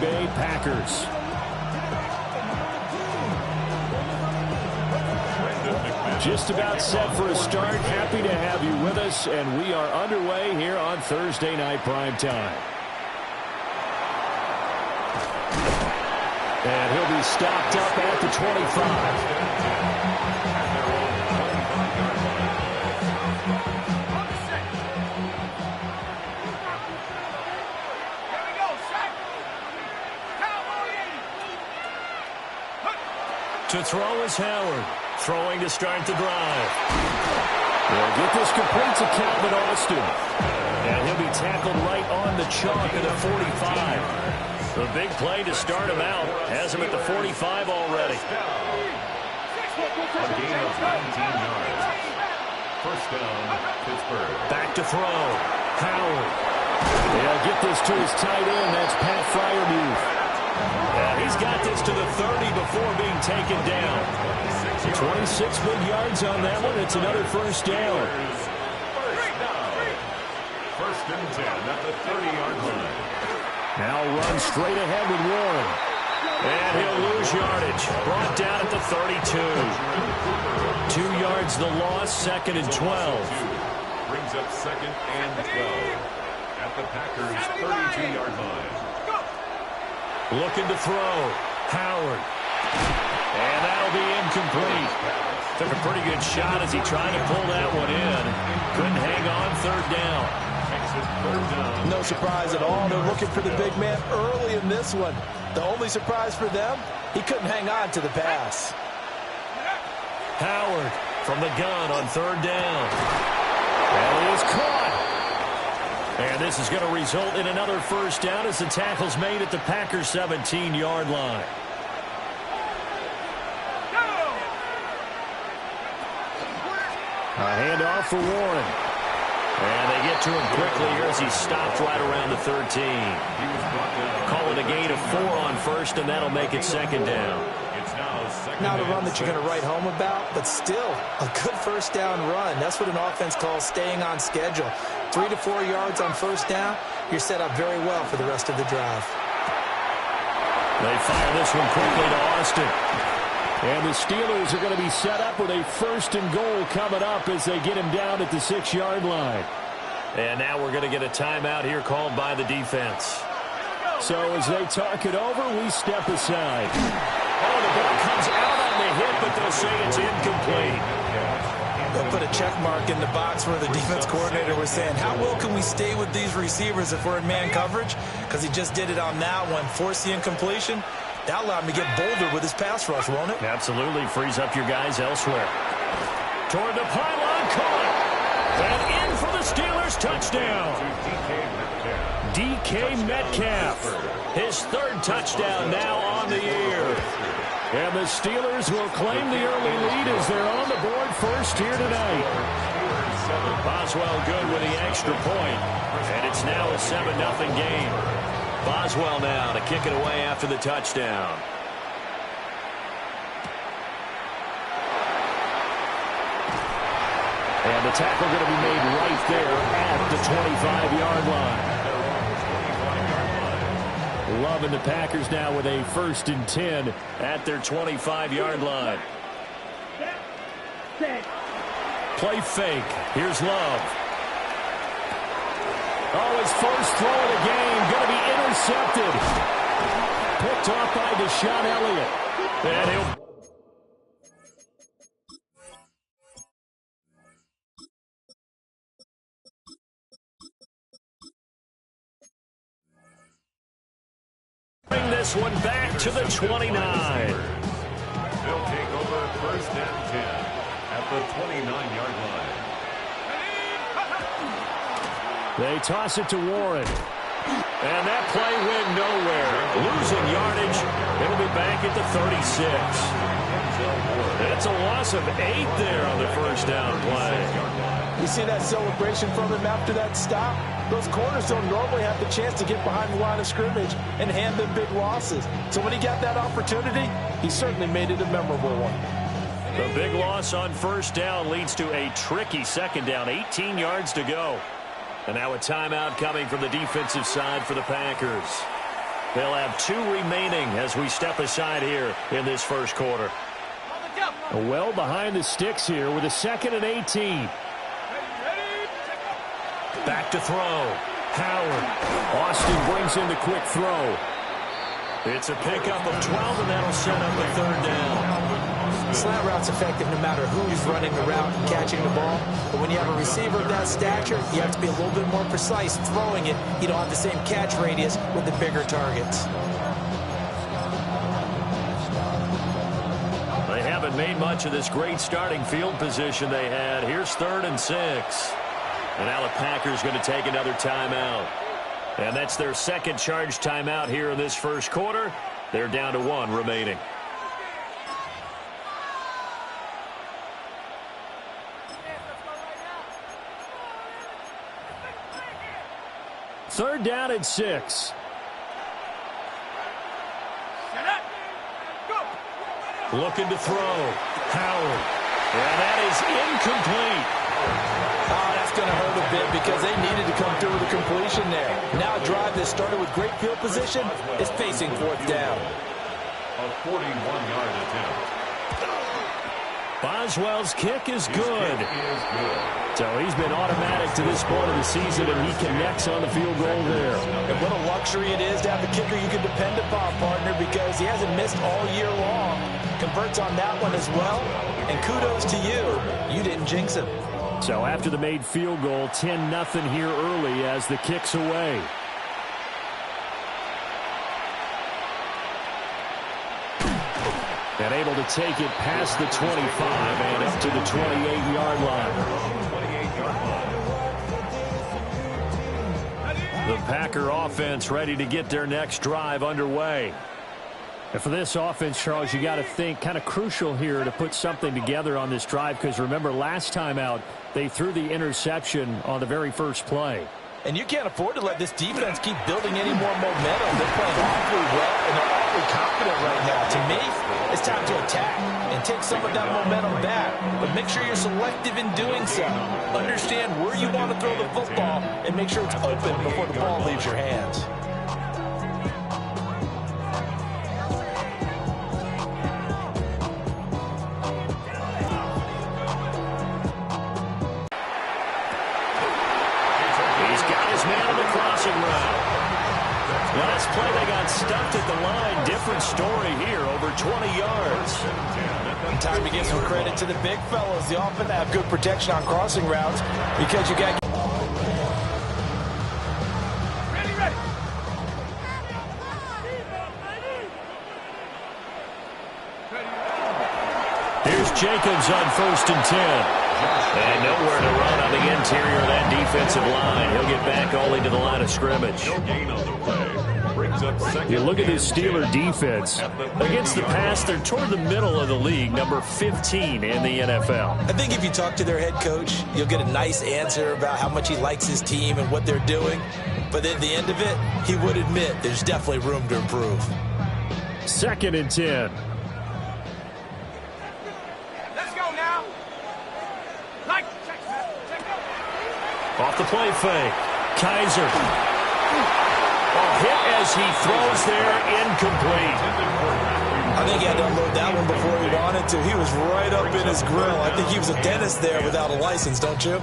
Bay Packers. Just about set for a start. Happy to have you with us, and we are underway here on Thursday Night Primetime. And he'll be stopped up at the 25. To throw is Howard. Throwing to start the drive. They'll get this complete to Calvin Austin. And he'll be tackled right on the chalk of the 45. The big play to start him out. Has him at the 45 already. A gain of 19 yards. First down, Pittsburgh. Back to throw. Howard. They'll get this to his tight end. That's Pat Freiermuth. And he's got this to the 30 before being taken down. 26 big yards on that one. It's another first down. First and 10 at the 30-yard line. Now run straight ahead with Warren. And he'll lose yardage. Brought down at the 32. 2 yards the loss, second and 12. Brings up second and 12 at the Packers' 32-yard line. Looking to throw. Howard. And that'll be incomplete. Took a pretty good shot as he tried to pull that one in. Couldn't hang on, third down. No surprise at all. They're looking for the big man early in this one. The only surprise for them, he couldn't hang on to the pass. Howard from the gun on third down. And he is caught. And this is going to result in another first down as the tackle's made at the Packers' 17-yard line. A handoff for Warren. And they get to him quickly here as he stopped right around the 13. Call it a gain of 4 on first, and that'll make it second down. Not a run that you're going to write home about, but still a good first down run. That's what an offense calls staying on schedule. 3 to 4 yards on first down, you're set up very well for the rest of the drive. They fire this one quickly to Austin. And the Steelers are going to be set up with a first and goal coming up as they get him down at the 6-yard line. And now we're going to get a timeout here called by the defense. So as they talk it over, we step aside. Oh, the ball comes out on the hit, but they'll say it's incomplete. They'll put a check mark in the box where the defense coordinator was saying, how well can we stay with these receivers if we're in man coverage? Because he just did it on that one. Force the incompletion. That allowed him to get bolder with his pass rush, won't it? Absolutely. Frees up your guys elsewhere. Toward the pylon, caught. And in for the Steelers touchdown. DK Metcalf. His third touchdown now on the year. And the Steelers will claim the early lead as they're on the board first here tonight. Boswell good with the extra point. And it's now a 7-0 game. Boswell now to kick it away after the touchdown. And the tackle going to be made right there at the 25-yard line. Love and the Packers now with a first and 10 at their 25-yard line. Play fake. Here's Love. Oh, his first throw of the game going to be intercepted. Picked off by Deshaun Elliott. And he'll... bring this one back to the 29. They'll take over first and 10 at the 29-yard line. They toss it to Warren. And that play went nowhere. Losing yardage. It'll be back at the 36. That's a loss of 8 there on the first down play. You see that celebration from him after that stop? Those corners don't normally have the chance to get behind the line of scrimmage and hand them big losses. So when he got that opportunity, he certainly made it a memorable one. The big loss on first down leads to a tricky second down. 18 yards to go. And now a timeout coming from the defensive side for the Packers. They'll have 2 remaining as we step aside here in this first quarter. Well behind the sticks here with a 2nd and 18. Back to throw. Howard. Austin brings in the quick throw. It's a pickup of 12, and that'll set up a 3rd down. Slant route's effective no matter who's running the route and catching the ball. But when you have a receiver of that stature, you have to be a little bit more precise throwing it. You don't have the same catch radius with the bigger targets. They haven't made much of this great starting field position they had. Here's 3rd and 6. And now the Packers going to take another timeout. And that's their 2nd charge timeout here in this first quarter. They're down to 1 remaining. Third down and 6. Looking to throw. Howard. And that is incomplete. Oh, that's going to hurt a bit because they needed to come through with a completion there. Now a drive that started with great field position is facing 4th down. A 41-yard attempt. Boswell's kick is good. So he's been automatic to this point of the season, and he connects on the field goal there. And what a luxury it is to have a kicker you can depend upon, partner, because he hasn't missed all year long. Converts on that one as well. And kudos to you. You didn't jinx him. So after the made field goal, 10-0 here early as the kick's away. And able to take it past the 25 and up to the 28-yard line. The Packer offense ready to get their next drive underway. And for this offense, Charles, you got to think kind of crucial here to put something together on this drive, because remember last time out they threw the interception on the very first play. And you can't afford to let this defense keep building any more momentum. They're playing awfully well, and they're awfully confident right now. To me, it's time to attack and take some of that momentum back. But make sure you're selective in doing so. Understand where you want to throw the football and make sure it's open before the ball leaves your hands. Last play, they got stuffed at the line. Different story here, over 20 yards. And time to give some credit to the big fellows. They often have good protection on crossing routes because you got... Ready. Here's Jacobs on 1st and 10. And nowhere to run on the interior of that defensive line. He'll get back only to the line of scrimmage. No gain on the play. Brings up 2nd. You look at this Steeler defense. Against the pass, they're toward the middle of the league, number 15 in the NFL. I think if you talk to their head coach, you'll get a nice answer about how much he likes his team and what they're doing. But at the end of it, he would admit there's definitely room to improve. 2nd and 10. Off the play fake. Kaiser. Hit as he throws there, incomplete. I think he had to unload that one before he wanted to. He was right up in his grill. I think he was a dentist there without a license, don't you?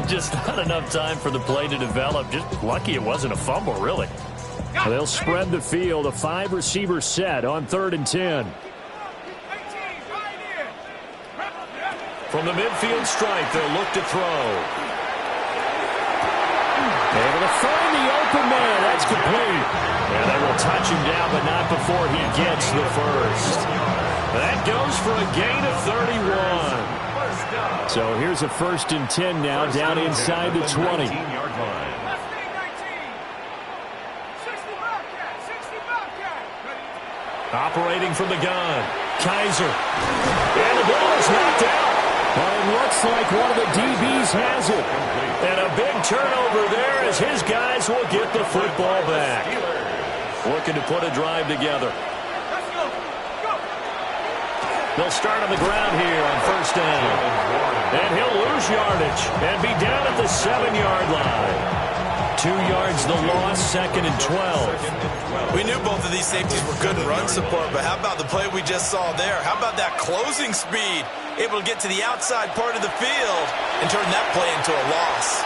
Just not enough time for the play to develop. Just lucky it wasn't a fumble, really. They'll spread the field. A 5-receiver set on 3rd and 10. From the midfield stripe, they'll look to throw. Able to find the open man. That's complete. And they will touch him down, but not before he gets the first. That goes for a gain of 31. So here's a 1st and 10 now, down inside the 20. Operating from the gun. Kaiser. And the ball is knocked out. Well, it looks like one of the DBs has it. And a big turnover there as his guys will get the football back. Looking to put a drive together. They'll start on the ground here on 1st down. And he'll lose yardage and be down at the 7-yard line. 2 yards the loss, 2nd and 12. We knew both of these safeties were good in run support, but how about the play we just saw there? How about that closing speed? Able to get to the outside part of the field and turn that play into a loss.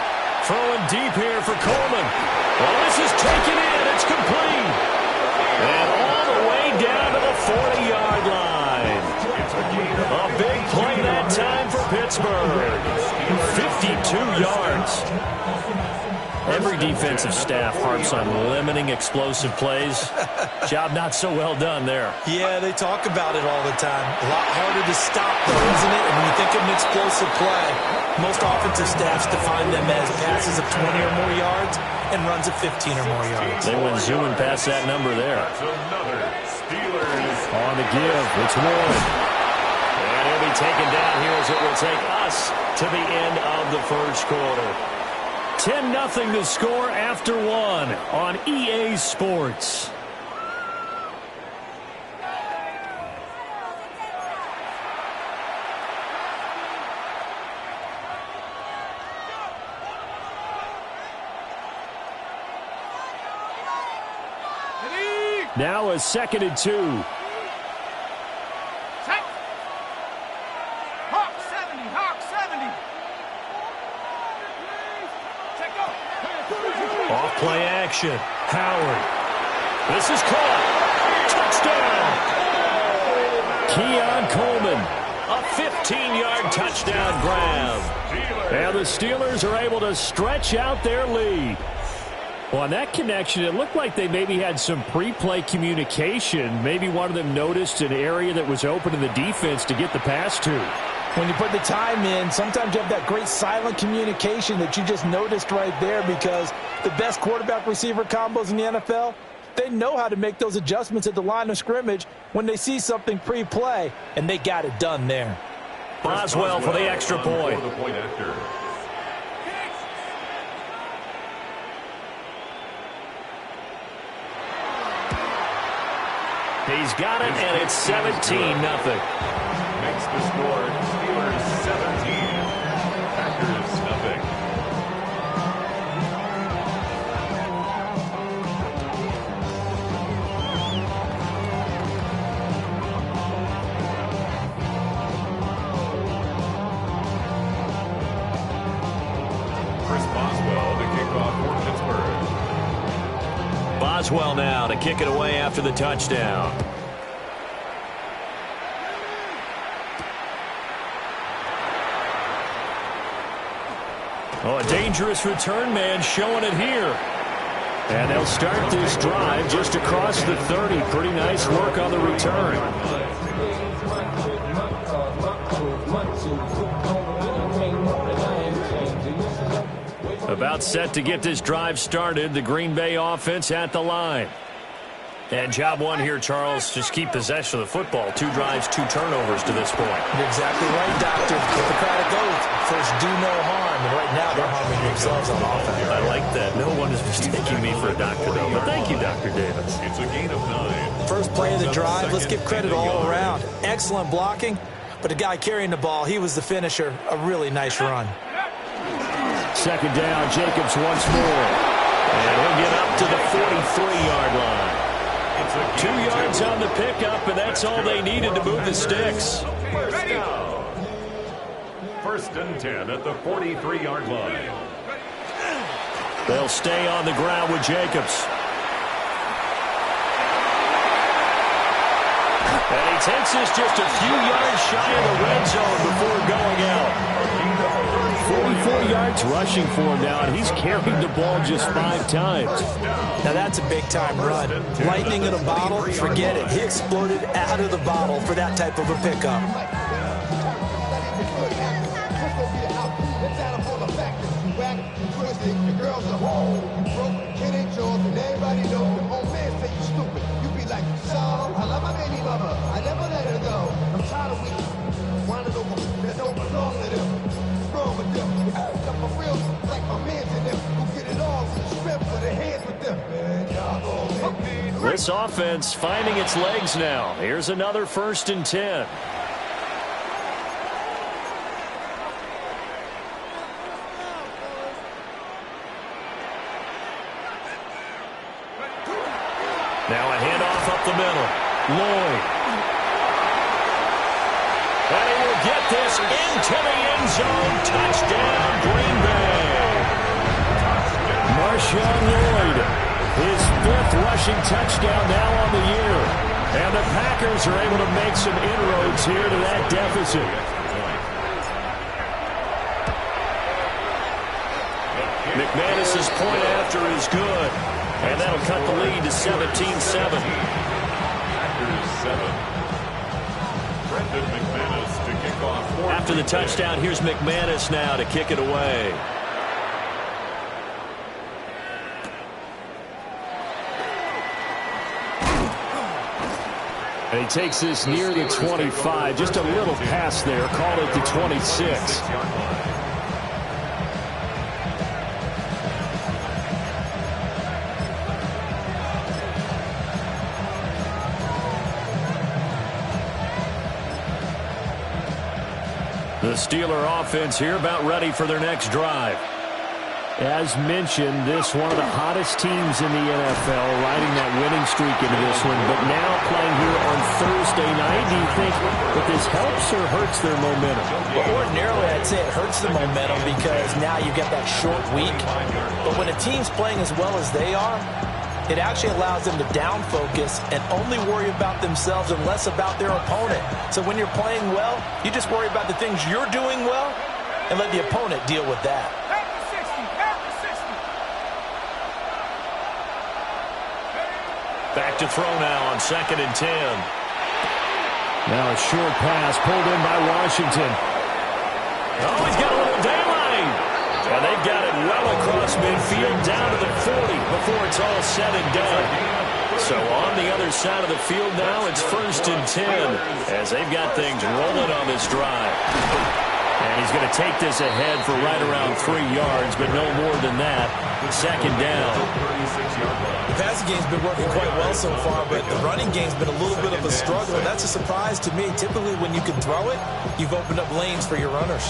Throwing deep here for Coleman. Well, this is taken in. It's complete. And all the way down to the 40-yard line. A big play that time for Pittsburgh. 52 yards. Every defensive staff harps on limiting explosive plays. Job not so well done there. Yeah, they talk about it all the time. A lot harder to stop, though, isn't it? And when you think of an explosive play, most offensive staffs define them as passes of 20 or more yards and runs of 15 or more yards. They went zooming past that number there. That's another Steelers. On the give, it's Warren. And he'll be taken down here as it will take us to the end of the first quarter. 10-0 to score after 1 on EA Sports. Now a 2nd and 2. Hawk 70, Hawk 70. Check go. Off play action. Howard. This is caught. Touchdown. Keon Coleman. A 15-yard touchdown grab. And the Steelers are able to stretch out their lead. Well, on that connection, it looked like they maybe had some pre-play communication. Maybe one of them noticed an area that was open in the defense to get the pass to. When you put the time in, sometimes you have that great silent communication that you just noticed right there, because the best quarterback-receiver combos in the NFL, they know how to make those adjustments at the line of scrimmage when they see something pre-play, and they got it done there. Boswell for the extra point. He's got it, and it's 17-0. Makes the score Steelers 17, Packers nothing. Chris Boswell to kick off for Pittsburgh. Boswell now to kick it away after the touchdown. Oh, a dangerous return man showing it here. And they'll start this drive just across the 30. Pretty nice work on the return. About set to get this drive started. The Green Bay offense at the line. And job one here, Charles, just keep possession of the football. 2 drives, 2 turnovers to this point. You're exactly right, Doctor. Hippocratic oath. First, do no harm. And right now, they're harming themselves on offense. I like that. No one is mistaking me for a doctor, though. But thank you, Dr. Davis. It's a gain of 9. First play of the drive, let's give credit all around. Excellent blocking, but the guy carrying the ball, he was the finisher. A really nice run. 2nd down, Jacobs once more. And he'll get up to the 43-yard line. 2 yards on the pickup, and that's all they needed to move the sticks. First down. 1st and 10 at the 43-yard line. They'll stay on the ground with Jacobs. And he takes us just a few yards shy of the red zone before going out. 44 yards rushing for him now, and he's carried the ball just 5 times. Now that's a big-time run. Lightning in a bottle, forget it. He exploded out of the bottle for that type of a pickup. This offense finding its legs now. Here's another 1st and 10. Now a handoff up the middle. Lloyd. And he will get this into the end zone. Touchdown, Green Bay. Marshawn Lloyd, his 5th rushing touchdown now on the year. And the Packers are able to make some inroads here to that deficit. McManus's point after is good. And that'll cut the lead to 17-7. Packers 7. Brendan McManus to kick off. After the touchdown, here's McManus now to kick it away. And he takes this near the 25. Just a little pass there. Call it the 26. The Steeler offense here about ready for their next drive. As mentioned, this one of the hottest teams in the NFL, riding that winning streak into this one, but now playing here on Thursday night. Do you think that this helps or hurts their momentum? Well, ordinarily, I'd say it hurts the momentum because now you get that short week. But when a team's playing as well as they are, it actually allows them to down focus and only worry about themselves and less about their opponent. So when you're playing well, you just worry about the things you're doing well and let the opponent deal with that. Back to throw now on 2nd and 10. Now a short pass pulled in by Washington. Oh, he's got a little daylight. And they've got it well across midfield down to the 40 before it's all said and done. So on the other side of the field now, it's 1st and 10 as they've got things rolling on this drive. And he's going to take this ahead for right around 3 yards, but no more than that. 2nd down. The passing game's been working quite well so far, but the running game's been a little bit of a struggle, and that's a surprise to me. Typically, when you can throw it, you've opened up lanes for your runners.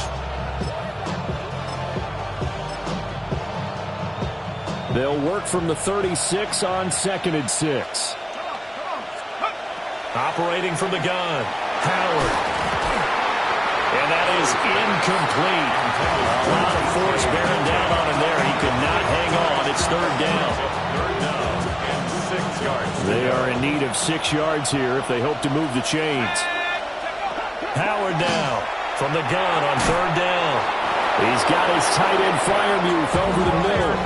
They'll work from the 36 on 2nd and 6. Operating from the gun, Howard. And that is incomplete. A lot of force bearing down on him there. He could not hang on. It's 3rd down. 3rd down and 6 yards. They are in need of 6 yards here if they hope to move the chains. Howard now from the gun on 3rd down. He's got his tight end Freiermuth over the middle.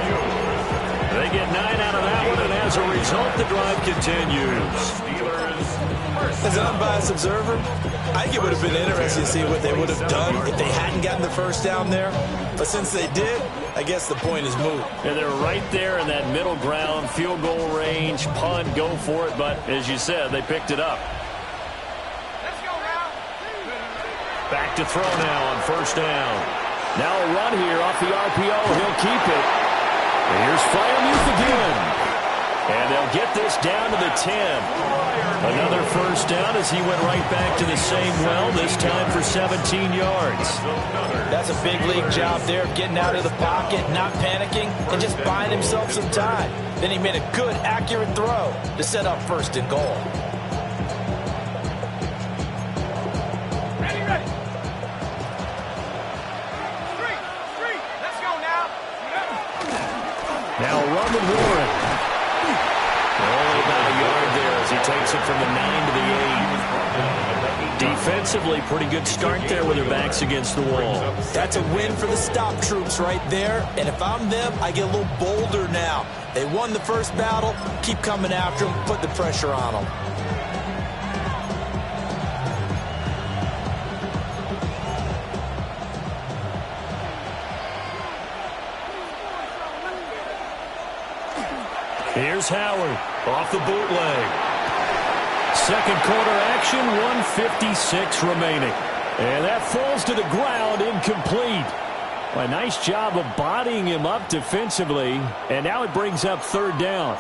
They get 9 out of that one, and as a result, the drive continues. As an unbiased observer, I think it would have been interesting to see what they would have done if they hadn't gotten the 1st down there. But since they did, I guess the point is moot. And they're right there in that middle ground, field goal range, punt, go for it. But as you said, they picked it up. Let's go now. Back to throw now on 1st down. Now a run here off the RPO. He'll keep it. And here's Freiermuth again. And they'll get this down to the 10. Another 1st down as he went right back to the same well, this time for 17 yards. That's a big league job there, getting out of the pocket, not panicking, and just buying himself some time. Then he made a good, accurate throw to set up 1st and goal. Ready, ready. Street. Let's go now. Now run with Warren. Only about a yard there as he takes it from the 9 to the 8. Defensively, pretty good start there with their backs against the wall. That's a win for the stop troops right there. And if I'm them, I get a little bolder now. They won the 1st battle. Keep coming after them. Put the pressure on them. Here's Howard off the bootleg. 2nd quarter action, 1:56 remaining. And that falls to the ground, incomplete. A nice job of bodying him up defensively. And now it brings up 3rd down.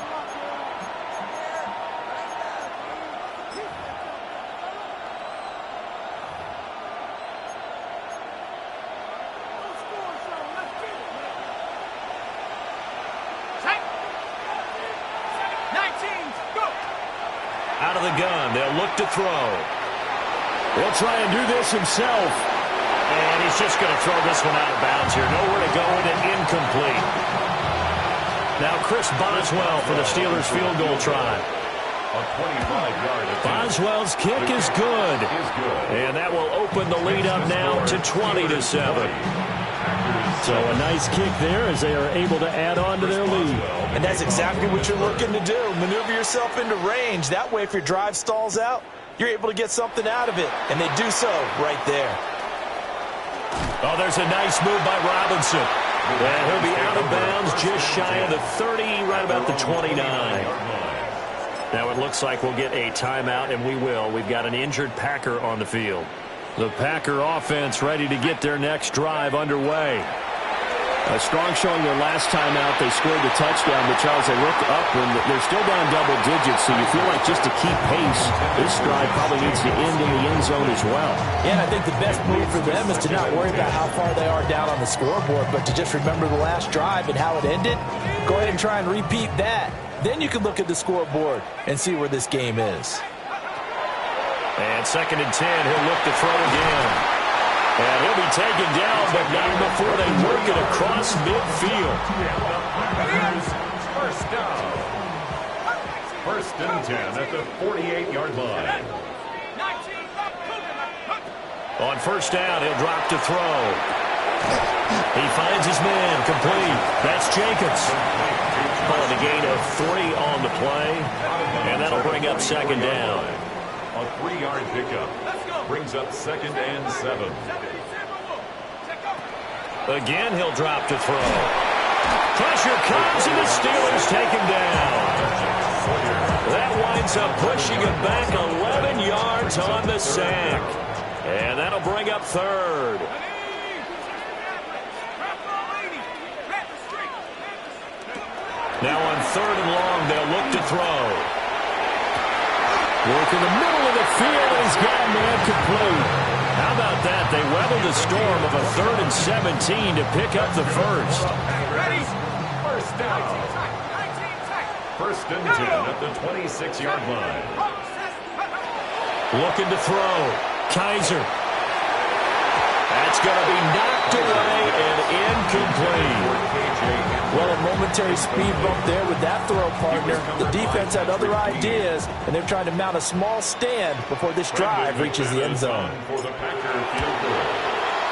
Out of the gun, they'll look to throw. He'll try and do this himself. And he's just going to throw this one out of bounds here. Nowhere to go with it, incomplete. Now Chris Boswell for the Steelers field goal try. A 25-yard attempt. Boswell's kick is good. And that will open the lead up now to 20-7. So a nice kick there as they are able to add on to their lead. And that's exactly what you're looking to do. Maneuver yourself into range. That way, if your drive stalls out, you're able to get something out of it. And they do so right there. Oh, there's a nice move by Robinson. And he'll be out of bounds just shy of the 30, right about the 29. Now it looks like we'll get a timeout, and we will. We've got an injured Packer on the field. The Packer offense ready to get their next drive underway. A strong showing their last time out. They scored the touchdown, but Charles, they look up and they're still down double digits, so you feel like just to keep pace, this drive probably needs to end in the end zone as well. Yeah, and I think the best move for them is to not worry about how far they are down on the scoreboard, but to just remember the last drive and how it ended. Go ahead and try and repeat that. Then you can look at the scoreboard and see where this game is. And 2nd and 10, he'll look to throw again. And he'll be taken down, but not before they work it across midfield. First down. 1st and 10 at the 48-yard line. On 1st down, he'll drop to throw. He finds his man, complete. That's Jacobs. Calling a gain of 3 on the play, and that'll bring up 2nd down. A 3-yard pickup brings up 2nd and 7. Again, he'll drop to throw. Pressure comes, and the Steelers take him down. That winds up pushing him back 11 yards on the sack. And that'll bring up 3rd. Now on 3rd and long, they'll look to throw. Work in the middle of the field, and he's got a man complete. How about that? They weathered the storm of a 3rd and 17 to pick up the first. First down. 1st and 10 at the 26-yard line. Looking to throw. Kaiser. That's going to be knocked away and incomplete. Well, a momentary speed bump there with that throw, partner. The defense had other ideas, and they're trying to mount a small stand before this drive reaches the end zone.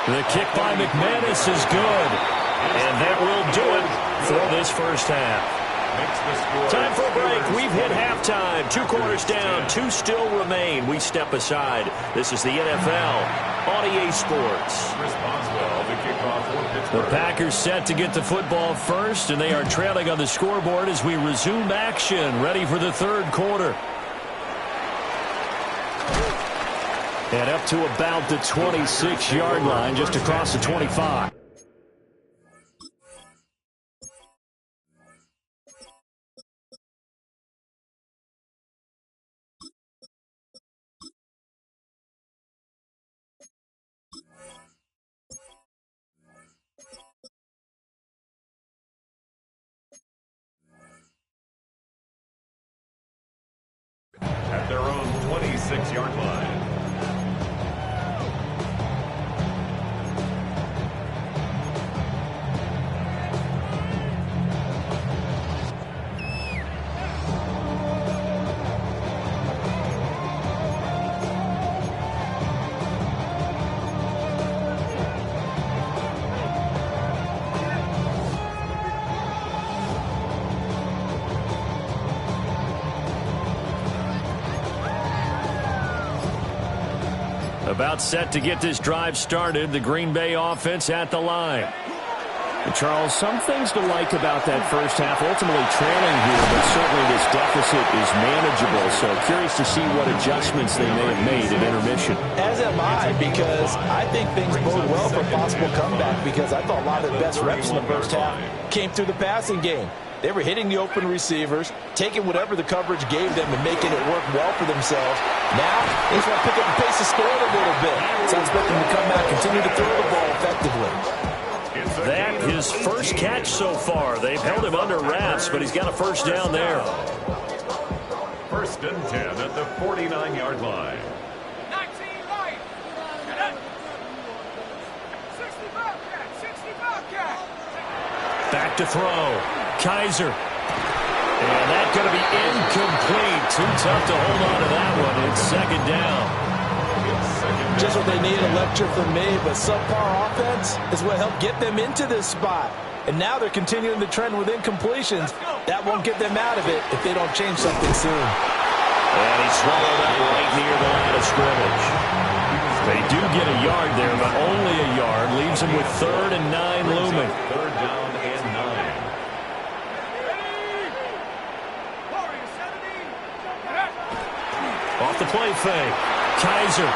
The kick by McManus is good, and that will do it for this first half. Time for a break. We've hit halftime. 2 quarters down. 2 still remain. We step aside. This is the NFL on EA Sports. The Packers set to get the football first, and they are trailing on the scoreboard as we resume action, ready for the 3rd quarter. And up to about the 26-yard line, just across the 25. At their own 26-yard line. About set to get this drive started. The Green Bay offense at the line. And Charles, some things to like about that first half. Ultimately trailing here, but certainly this deficit is manageable. So curious to see what adjustments they may have made at intermission. As am I, because I think things bode well for a possible comeback, because I thought a lot of their best reps in the first half came through the passing game. They were hitting the open receivers, taking whatever the coverage gave them and making it work well for themselves. Now, they just want to pick up the pace of scoring a little bit. So I expect them to come out, continue to throw the ball effectively. That his first catch so far. They've held him under wraps, but he's got a first down there. first and 10 at the 49-yard line. 19 right. 60 Bobcat. 60 Bobcat. Back to throw. Kaiser. And that's going to be incomplete. Too tough to hold on to that one. It's second down. Just what they need, a lecture from me, but subpar offense is what helped get them into this spot. And now they're continuing the trend with incompletions. That won't get them out of it if they don't change something soon. And he swallowed up right near the line of scrimmage. They do get a yard there, but only a yard. Leaves them with 3rd and 9 looming. 3rd down and 9. Off the play fake. Kaiser.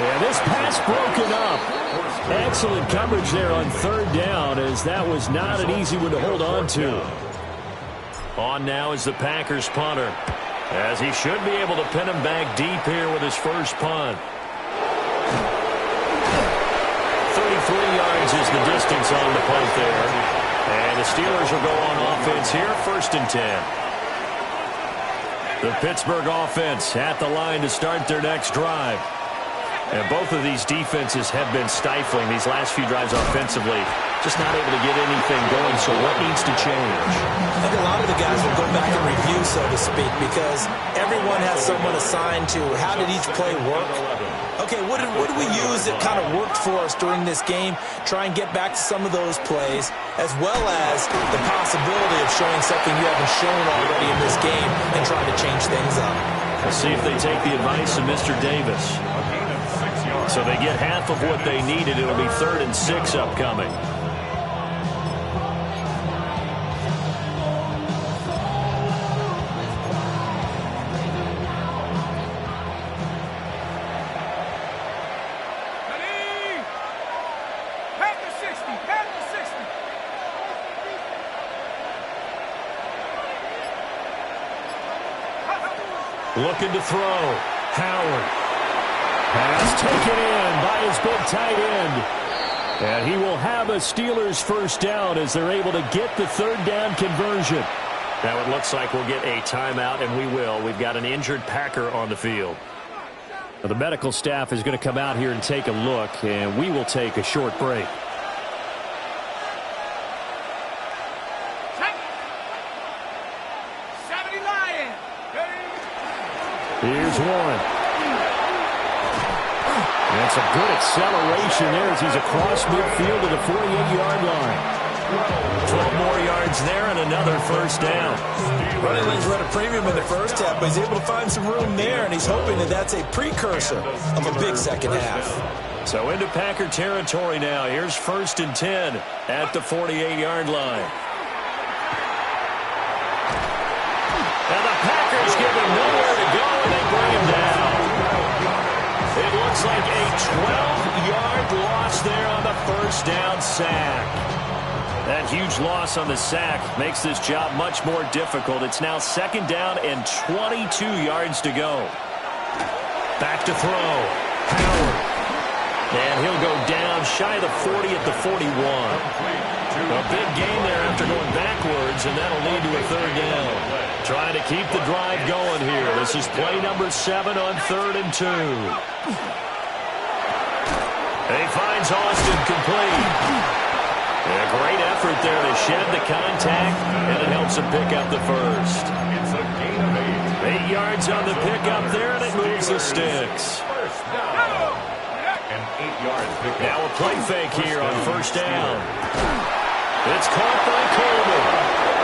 And this pass broken up. Excellent coverage there on 3rd down, as that was not an easy one to hold on to. On now is the Packers punter, as he should be able to pin him back deep here with his first punt. 33 yards is the distance on the punt there. And the Steelers will go on offense here, 1st and 10. The Pittsburgh offense at the line to start their next drive. And both of these defenses have been stifling these last few drives offensively. Just not able to get anything going, so what needs to change? I think a lot of the guys will go back and review, so to speak, because everyone has someone assigned to how did each play work. Okay, what did we use that kind of worked for us during this game? Try and get back to some of those plays, as well as the possibility of showing something you haven't shown already in this game and trying to change things up. We'll see if they take the advice of Mr. Davis. So they get half of what they needed. It'll be 3rd and 6 upcoming. Ready? Pack the 60. Pack the 60. Looking to throw. Howard. Pass taken in by his big tight end. And he will have a Steelers first down as they're able to get the 3rd down conversion. Now it looks like we'll get a timeout, and we will. We've got an injured Packer on the field. Now, the medical staff is going to come out here and take a look, and we will take a short break. Here's one. And some good acceleration there as he's across midfield to the 48-yard line. 12 more yards there and another first down. Running lanes were at a premium in the first half, but he's able to find some room there, and he's hoping that that's a precursor of a big second half. So into Packer territory now. Here's 1st and 10 at the 48-yard line. And the Packers give him nowhere to go, and they bring him down. It looks like a 12-yard loss there on the first down sack. That huge loss on the sack makes this job much more difficult. It's now 2nd down and 22 yards to go. Back to throw. Howard. And he'll go down shy of the 40 at the 41. A big gain there after going backwards, and that'll lead to a 3rd down. Trying to keep the drive going here. This is play number 7 on 3rd and 2. He finds Austin complete. And a great effort there to shed the contact, and it helps him pick up the first. It's a gain of 8. 8 yards on the pickup there, and it moves the sticks. First down. And 8 yards pickup. Now a play fake here on first down. It's caught by Coleman.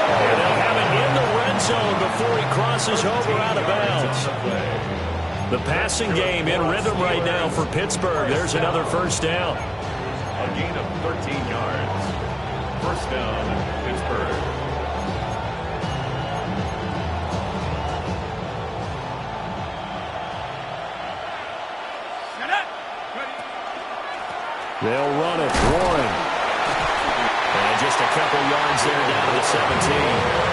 And they'll have it in the red zone before he crosses over out of bounds. The passing game in rhythm right now for Pittsburgh. There's another first down. A gain of 13 yards. First down, Pittsburgh. They'll run it. Warren. And just a couple yards there down to the 17.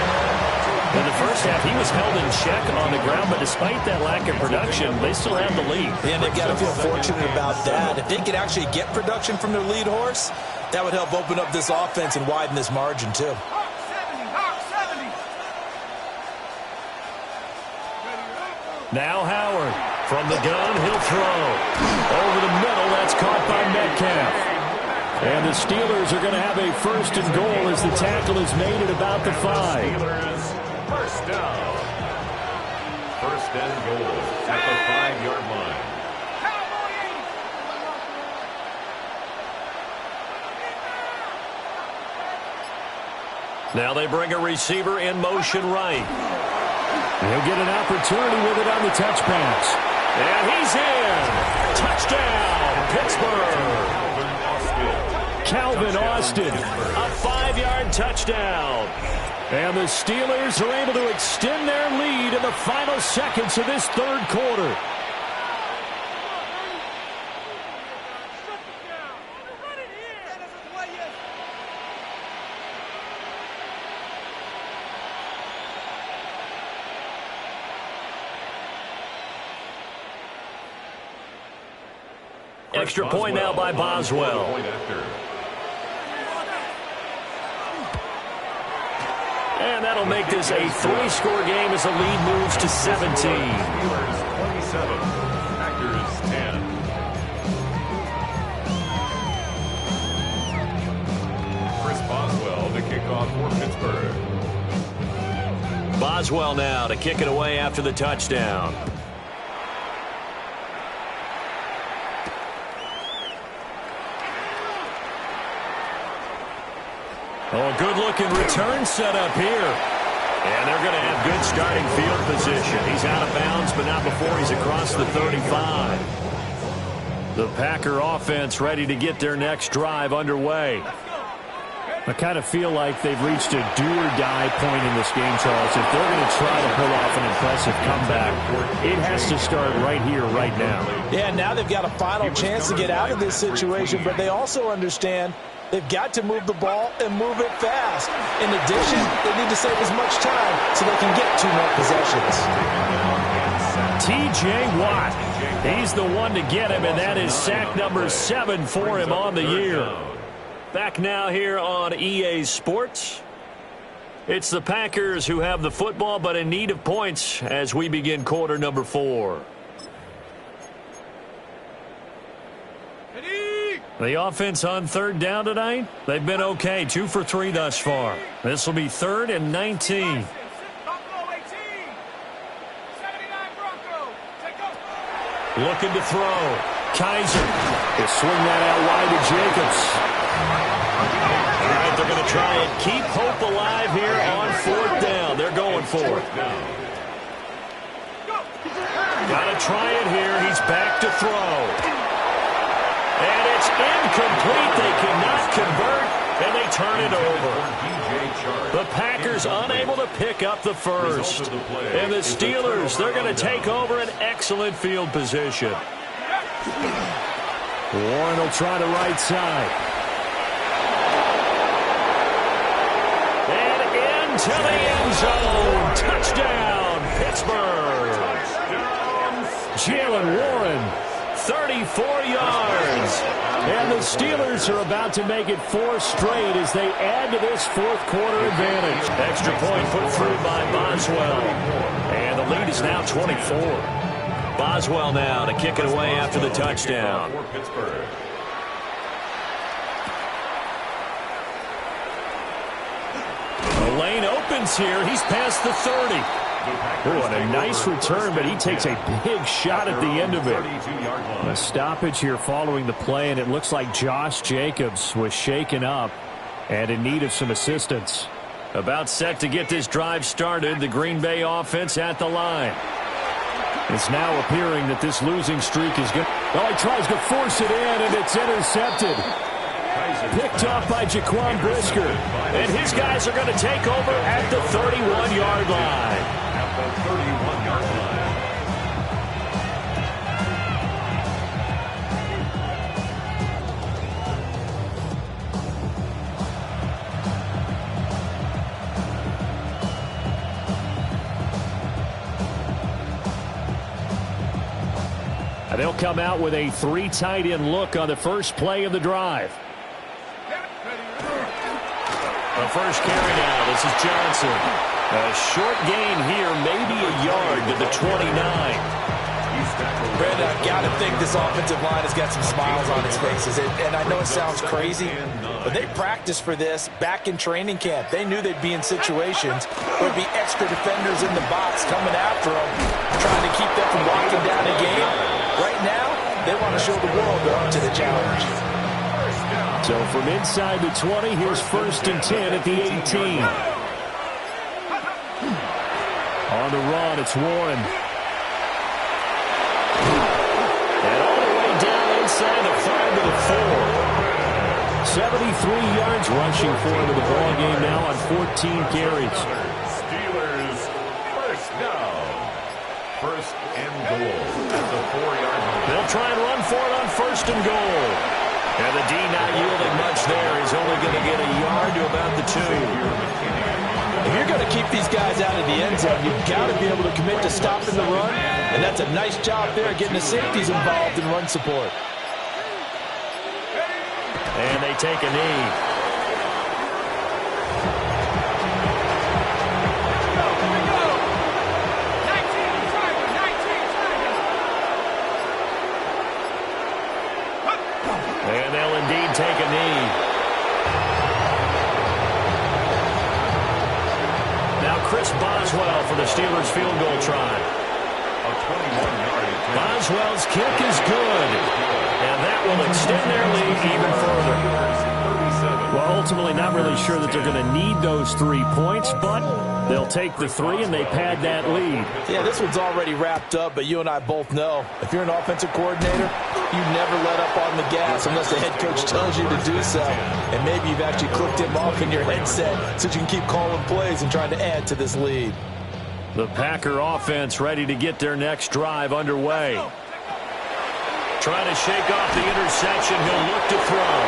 In the first half, he was held in check on the ground, but despite that lack of production, they still have the lead. And they've got to feel fortunate about that. If they could actually get production from their lead horse, that would help open up this offense and widen this margin, too. Now Howard from the gun, he'll throw. Over the middle, that's caught by Metcalf. And the Steelers are going to have a first and goal as the tackle is made at about the 5. Steelers, first down. First and goal at the 5-yard line. Now they bring a receiver in motion right. He'll get an opportunity with it on the touch pass. And he's in. Touchdown, Pittsburgh. Calvin Austin, a 5-yard touchdown. And the Steelers are able to extend their lead in the final seconds of this third quarter. Extra point now by Boswell. And that'll make this a 3-score game as the lead moves to 17. Steelers 27, Packers 10. Chris Boswell to kick off for Pittsburgh. Boswell now to kick it away after the touchdown. Oh, good-looking return set up here. And they're going to have good starting field position. He's out of bounds, but not before he's across the 35. The Packer offense ready to get their next drive underway. I kind of feel like they've reached a do-or-die point in this game, Charles. If they're going to try to pull off an impressive comeback, it has to start right here, right now. Yeah, now they've got a final chance to get out of this situation, but they also understand they've got to move the ball and move it fast. In addition, they need to save as much time so they can get 2 more possessions. T.J. Watt, he's the one to get him, and that is sack number 7 for him on the year. Back now here on EA Sports. It's the Packers who have the football, but in need of points as we begin quarter number 4. The offense on third down tonight, they've been okay, 2 for 3 thus far. This will be 3rd and 19. Looking to throw. Kaiser. They swing that out wide to Jacobs. All right, they're going to try and keep hope alive here on 4th down. They're going for it. Got to try it here. He's back to throw. And it's incomplete. They cannot convert, and they turn it over. The Packers unable to pick up the first. And the Steelers, they're going to take over an excellent field position. Warren will try the right side. And into the end zone. Touchdown, Pittsburgh. Jaylen Warren. 34 yards. And the Steelers are about to make it 4 straight as they add to this 4th quarter advantage. Extra point put through by Boswell. And the lead is now 24. Boswell now to kick it away after the touchdown. The lane opens here. He's past the 30. Oh, and a nice return, but he takes a big shot at the end of it. A stoppage here following the play, and it looks like Josh Jacobs was shaken up and in need of some assistance. About set to get this drive started, the Green Bay offense at the line. It's now appearing that this losing streak is good. Well, he tries to force it in, and it's intercepted. Picked up by Jaquan Brisker. And his guys are going to take over at the 31-yard line. At the 31-yard line. They'll come out with a 3 tight end look on the first play of the drive. The first carry now. This is Johnson. A short gain here, maybe a yard. 3rd to the 29. Brandon, I've got to think this offensive line has got some smiles on its faces. And I know it sounds crazy, but they practiced for this back in training camp. They knew they'd be in situations where there'd be extra defenders in the box coming after them, trying to keep them from locking down a game. Right now, they want to show the world they're up to the challenge. So from inside the 20, here's 1st and 10 at the 18. On the run, it's Warren. And all the way down inside the 5 to the 4. 73 yards rushing for him in the ball game now on 14 carries. Steelers first down. 1st and goal at the 4-yard line. They'll try and run for it on 1st and goal. And the D not yielding much there. He's only going to get a yard to about the 2. If you're going to keep these guys out of the end zone, you've got to be able to commit to stopping the run. And that's a nice job there, getting the safeties involved in run support. And they take a knee. And they'll indeed take a knee. Now Chris Boswell for the Steelers field goal try. A 21-yard attempt. Boswell's kick is good. And that will extend their lead even further. Well, ultimately not really sure that they're going to need those 3 points, but they'll take the 3 and they pad that lead. Yeah, this one's already wrapped up, but you and I both know if you're an offensive coordinator, you never let up on the gas unless the head coach tells you to do so. And maybe you've actually clicked him off in your headset so you can keep calling plays and trying to add to this lead. The Packer offense ready to get their next drive underway. Trying to shake off the interception. He'll look to throw.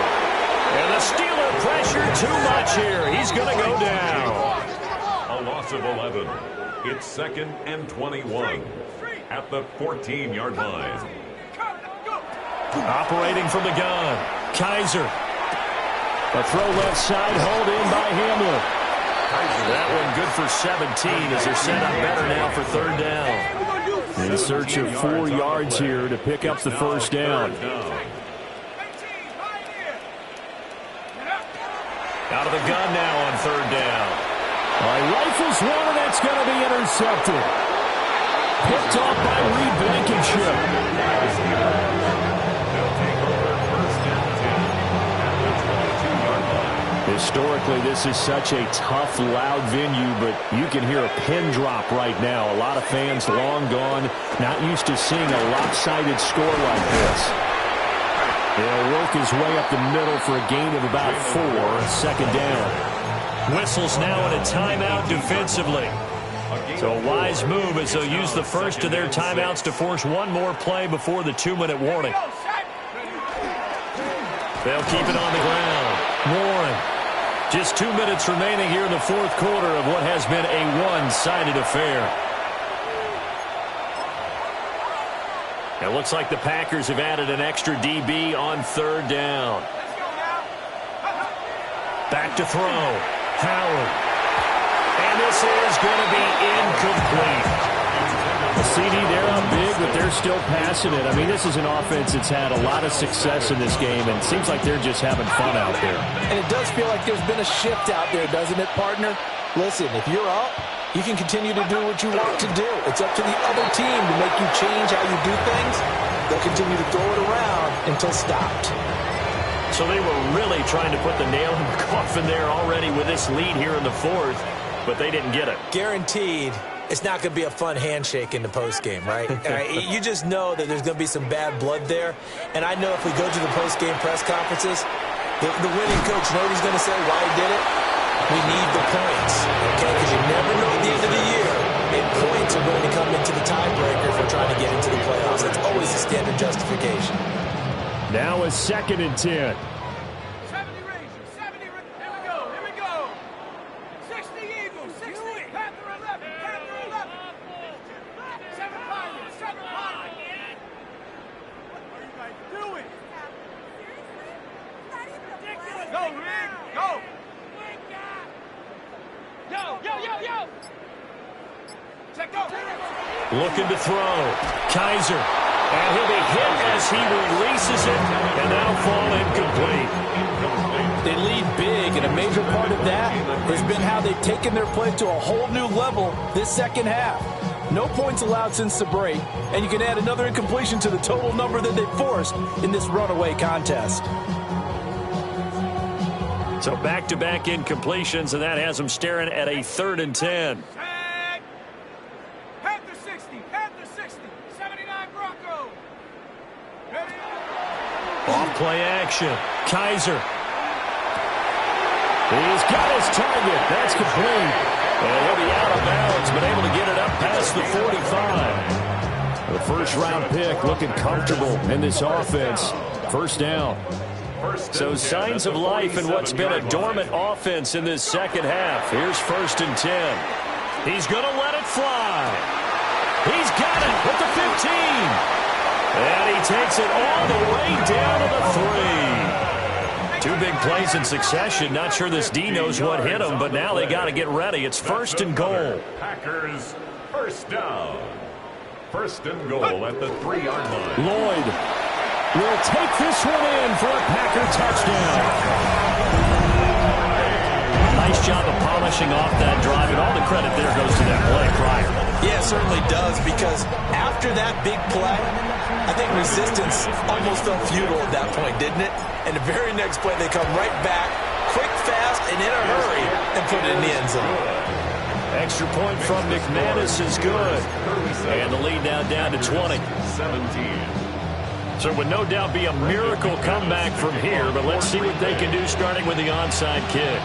And the Steeler pressure too much here. He's going to go down. A loss of 11. It's 2nd and 21 at the 14-yard line. Operating from the gun. Kaiser. A throw left side, hauled in by Hamlin. That one good for 17 as they're set up better now for 3rd down. In search of 4 yards here to pick up the 1st down. Out of the gun now on 3rd down. All right, rifles one, and that's going to be intercepted. Picked off by Reed Blankenship. They'll take over 1st and 10 at the 22-yard line. Historically, this is such a tough, loud venue, but you can hear a pin drop right now. A lot of fans long gone, not used to seeing a lopsided score like this. They'll work his way up the middle for a gain of about 4, 2nd down. Whistles now in a timeout defensively. So a wise move as they'll use the first of their timeouts to force one more play before the 2-minute warning. They'll keep it on the ground. Warren. Just 2 minutes remaining here in the 4th quarter of what has been a one-sided affair. It looks like the Packers have added an extra DB on 3rd down. Back to throw. Howard. And this is going to be incomplete. The CD, they're up big, but they're still passing it. I mean, this is an offense that's had a lot of success in this game, and it seems like they're just having fun out there. And it does feel like there's been a shift out there, doesn't it, partner? Listen, if you're up, you can continue to do what you want to do. It's up to the other team to make you change how you do things. They'll continue to throw it around until stopped. So they were really trying to put the nail in the coffin there already with this lead here in the 4th, but they didn't get it. Guaranteed, it's not going to be a fun handshake in the postgame, right? You just know that there's going to be some bad blood there. And I know if we go to the postgame press conferences, the winning coach, you know what he's going to say, why he did it? We need the points, okay? Because you never know at the end of the year if points are going to come into the tiebreaker if we're trying to get into the playoffs. That's always the standard justification. Now a 2nd and 10. 70 Rangers, 70 Here we go. 60 Eagles, 60 Panther 11, Panther 11. 7 Pirates, 7 Pirates. What are you guys doing? Go, Rick, go. Yo. Check out. Looking to throw. Kaiser. And he'll be hit as he releases it, and that'll fall incomplete. They lead big, and a major part of that has been how they've taken their play to a whole new level this second half. No points allowed since the break, and you can add another incompletion to the total number that they forced in this runaway contest. So back-to-back incompletions, and that has them staring at a 3rd and 10. Panther 60, Panther 60, 79 Bronco. Ready? Off-play action. Kaiser. He's got his target. That's complete. And he'll be out of bounds, but able to get it up past the 45. The first-round pick looking comfortable in this offense. First down. So signs of life in what's been a dormant offense in this second half. Here's 1st and 10. He's going to let it fly. He's got it at the 15. And he takes it all the way down to the 3. 2 big plays in succession. Not sure this D knows what hit him, but now they got to get ready. It's 1st and goal. Packers first down. 1st and goal at the 3-yard line. Lloyd will take this one in for a Packer touchdown. Nice job of polishing off that drive, and all the credit there goes to that play prior. Yeah, it certainly does, because after that big play, I think resistance almost felt futile at that point, didn't it? And the very next play, they come right back, quick, fast, and in a hurry, and put it in the end zone. Extra point from McManus is good. And the lead now down to 20. 17. So it would no doubt be a miracle comeback from here, but let's see what they can do starting with the onside kick.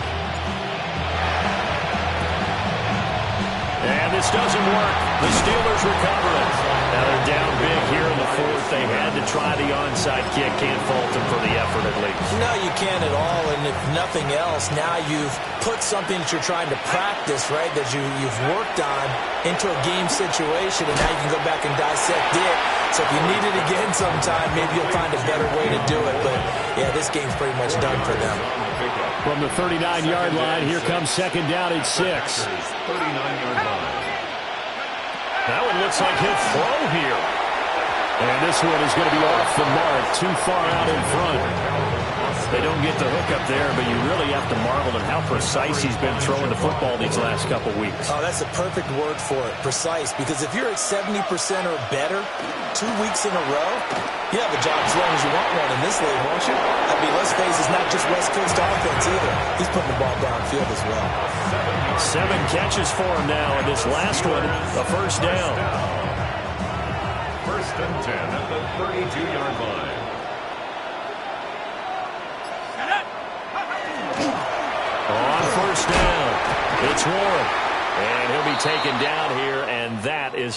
And this doesn't work. The Steelers recover it. Now they're down big here in the 4th. They had to try the onside kick. Can't fault them for the effort at least. No, you can't at all. And if nothing else, now you've put something that you're trying to practice, right, that you've worked on into a game situation, and now you can go back and dissect it. So if you need it again sometime, maybe you'll find a better way to do it. But, yeah, this game's pretty much done for them. From the 39-yard line, here comes 2nd down at 6. 39-yard line. That one looks like he'll throw here. And this one is going to be off the mark, too far out in front. They don't get the hook up there, but you really have to marvel at how precise he's been throwing the football these last couple weeks. Oh, that's a perfect word for it, precise, because if you're at 70% or better 2 weeks in a row, you have a job as long as you want one in this league, won't you? I mean, let's face it, it's not just West Coast offense either. He's putting the ball downfield as well. 7 catches for him now, and this last one, a first down. 1st and 10 at the 32-yard line. On first down, it's Warren. And he'll be taken down here, and that is